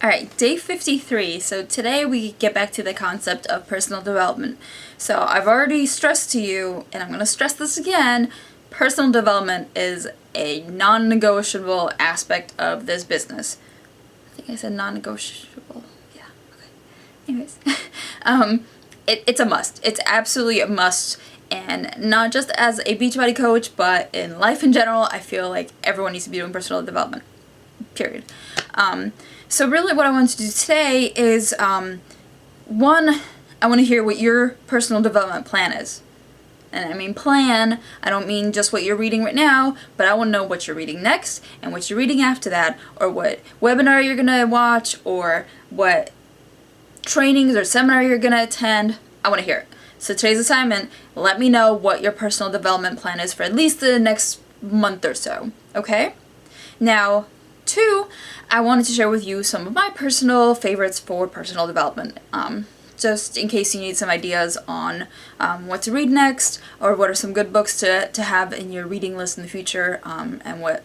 Alright, day 53. So today we get back to the concept of personal development. So I've already stressed to you, and I'm going to stress this again, personal development is a non-negotiable aspect of this business. I think I said non-negotiable. Yeah, okay. Anyways. It's a must. It's absolutely a must. And not just as a Beachbody coach, but in life in general, I feel like everyone needs to be doing personal development. Period. So really what I want to do today is, one, I want to hear what your personal development plan is. And I mean plan, I don't mean just what you're reading right now, but I want to know what you're reading next, and what you're reading after that, or what webinar you're going to watch, or what trainings or seminar you're going to attend. I want to hear it. So today's assignment, let me know what your personal development plan is for at least the next month or so, okay? Now, two, I wanted to share with you some of my personal favorites for personal development, just in case you need some ideas on what to read next, or what are some good books to have in your reading list in the future, and what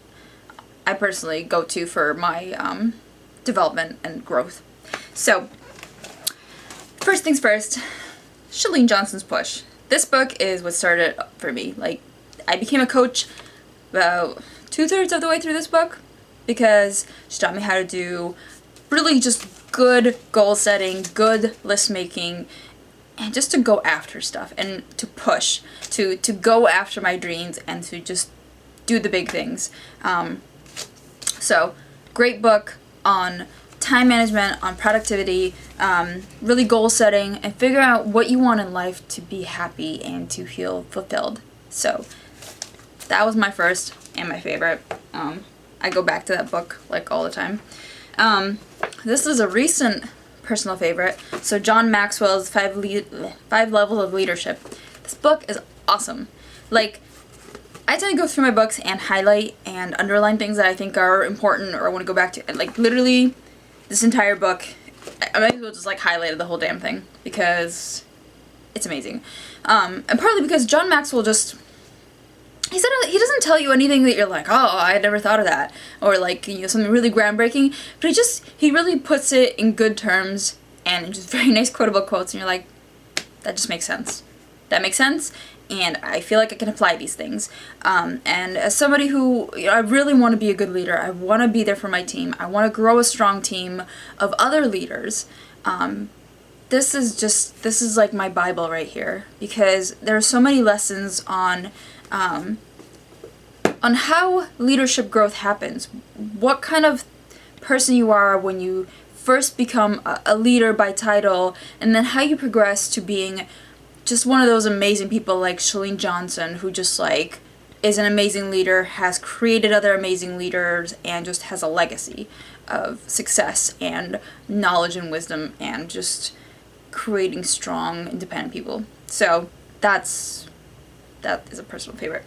I personally go to for my development and growth. So, first things first, Chalene Johnson's Push. This book is what started for me. Like, I became a coach about 2/3 of the way through this book, because she taught me how to do really just good goal setting, good list making, and just to go after stuff, and to push, to go after my dreams, and to just do the big things. So, great book on time management, on productivity, really goal setting, and figure out what you want in life to be happy and to feel fulfilled. So, that was my first and my favorite. I go back to that book like all the time. This is a recent personal favorite. So John Maxwell's Five Levels of Leadership. This book is awesome. Like, I tend to go through my books and highlight and underline things that I think are important or I want to go back to. And like literally, this entire book, I might as well just like highlighted the whole damn thing because it's amazing. And partly because John Maxwell just, he doesn't tell you anything that you're like, oh, I had never thought of that, or like, you know, something really groundbreaking, but he really puts it in good terms and just very nice quotable quotes, and you're like, that just makes sense. That makes sense, and I feel like I can apply these things. And as somebody who, you know, I really want to be a good leader, I want to be there for my team, I want to grow a strong team of other leaders, this is like my Bible right here, because there are so many lessons on how leadership growth happens, what kind of person you are when you first become a leader by title, and then how you progress to being just one of those amazing people like Chalene Johnson, who just like is an amazing leader, has created other amazing leaders, and just has a legacy of success and knowledge and wisdom and just creating strong, independent people. So that is a personal favorite.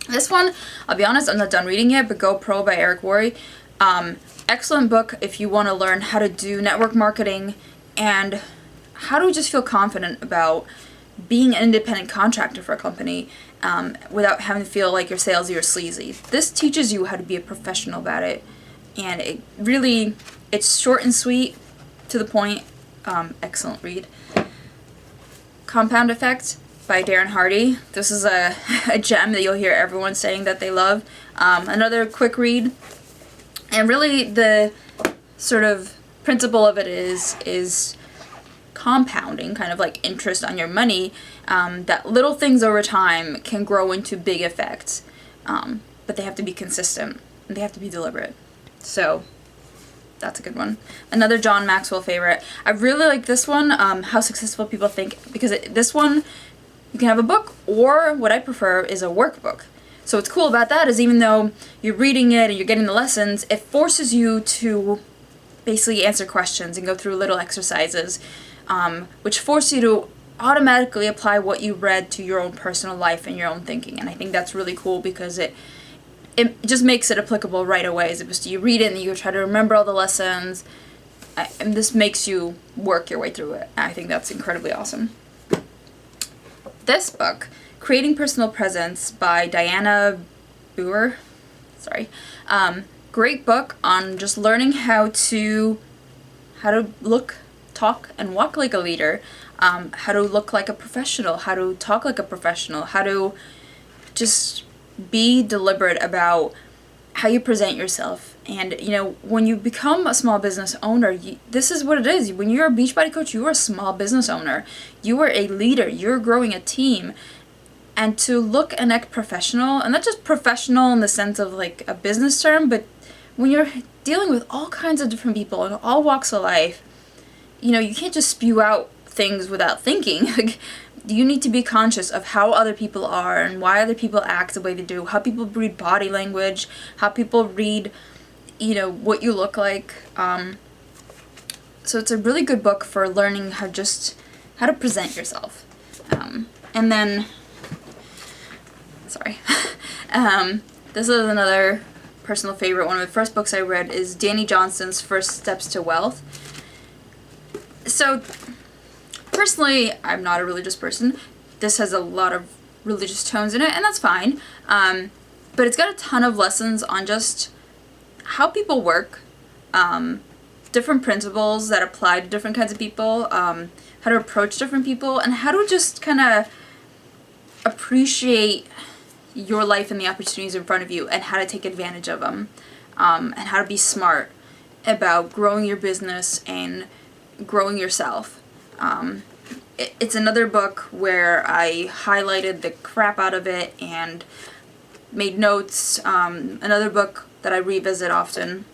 This one, I'll be honest, I'm not done reading it, but Go Pro by Eric Worre. Excellent book if you want to learn how to do network marketing and how to just feel confident about being an independent contractor for a company without having to feel like you're salesy or sleazy. This teaches you how to be a professional about it, and it's short and sweet, to the point. Excellent read. Compound Effect by Darren Hardy. This is a gem that you'll hear everyone saying that they love. Another quick read. And really the sort of principle of it is compounding, kind of like interest on your money, that little things over time can grow into big effects. But they have to be consistent, and they have to be deliberate. So that's a good one. Another John Maxwell favorite. I really like this one, How Successful People Think, because this one, you can have a book, or what I prefer is a workbook. So what's cool about that is even though you're reading it and you're getting the lessons, it forces you to basically answer questions and go through little exercises, which force you to automatically apply what you read to your own personal life and your own thinking. And I think that's really cool because it just makes it applicable right away, as opposed to you read it and you try to remember all the lessons, and this makes you work your way through it. I think that's incredibly awesome. This book, Creating Personal Presence by Diana Brewer, great book on just learning how to how to look, talk, and walk like a leader, how to look like a professional, how to talk like a professional, how to just be deliberate about how you present yourself. And, you know, when you become a small business owner, this is what it is. When you're a Beachbody coach, you are a small business owner. You are a leader. You're growing a team. And to look and act professional, and not just professional in the sense of like a business term, but when you're dealing with all kinds of different people in all walks of life, you know, you can't just spew out things without thinking. Like, you need to be conscious of how other people are and why other people act the way they do, how people read body language, how people read, you know, what you look like. So it's a really good book for learning how to present yourself. And then, sorry, this is another personal favorite. One of the first books I read is Danny Johnson's First Steps to Wealth. So, personally, I'm not a religious person. This has a lot of religious tones in it, and that's fine. But it's got a ton of lessons on just how people work, different principles that apply to different kinds of people, how to approach different people, and how to just kind of appreciate your life and the opportunities in front of you and how to take advantage of them, and how to be smart about growing your business and growing yourself. It's another book where I highlighted the crap out of it and made notes. Another book that I revisit often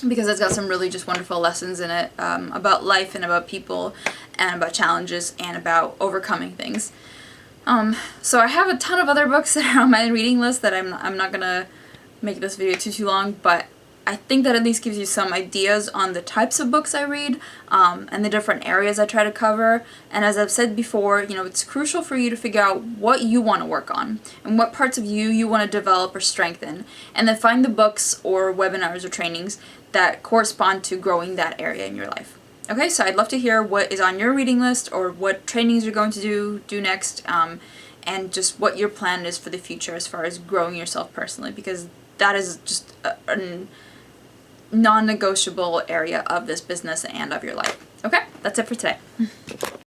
because it's got some really just wonderful lessons in it, about life and about people and about challenges and about overcoming things. So I have a ton of other books that are on my reading list that I'm not gonna make this video too long, but I think that at least gives you some ideas on the types of books I read, and the different areas I try to cover. And as I've said before, you know, it's crucial for you to figure out what you want to work on and what parts of you want to develop or strengthen, and then find the books or webinars or trainings that correspond to growing that area in your life. Okay, so I'd love to hear what is on your reading list or what trainings you're going to do next, and just what your plan is for the future as far as growing yourself personally, because that is just a non-negotiable area of this business and of your life. Okay, that's it for today.